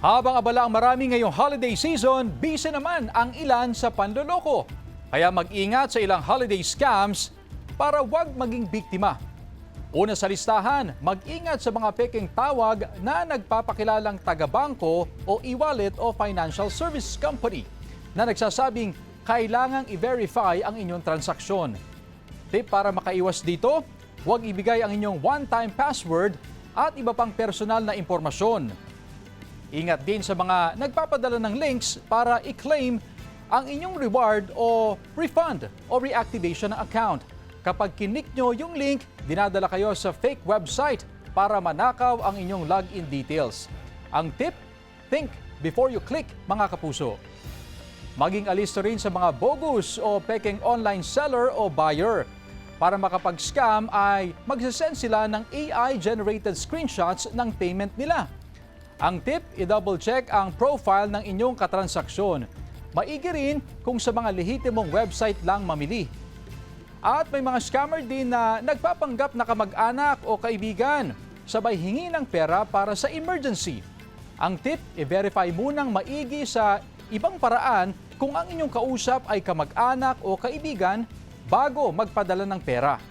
Habang abala ang marami ngayong holiday season, busy naman ang ilan sa panloloko. Kaya mag-ingat sa ilang holiday scams para wag maging biktima. Una sa listahan, mag-ingat sa mga peking tawag na nagpapakilalang taga-bangko o e-wallet o financial service company na nagsasabing kailangang i-verify ang inyong transaksyon. Tip para makaiwas dito, huwag ibigay ang inyong one-time password at iba pang personal na impormasyon. Ingat din sa mga nagpapadala ng links para i-claim ang inyong reward o refund o reactivation ng account. Kapag kinik nyo yung link, dinadala kayo sa fake website para manakaw ang inyong login details. Ang tip, think before you click, mga kapuso. Maging alisto rin sa mga bogus o peking online seller o buyer. Para makapag-scam ay magsasend sila ng AI-generated screenshots ng payment nila. Ang tip, i-double check ang profile ng inyong katransaksyon. Maigi rin kung sa mga lehitimong website lang mamili. At may mga scammer din na nagpapanggap na kamag-anak o kaibigan, sabay hingi ng pera para sa emergency. Ang tip, i-verify munang maigi sa ibang paraan kung ang inyong kausap ay kamag-anak o kaibigan bago magpadala ng pera.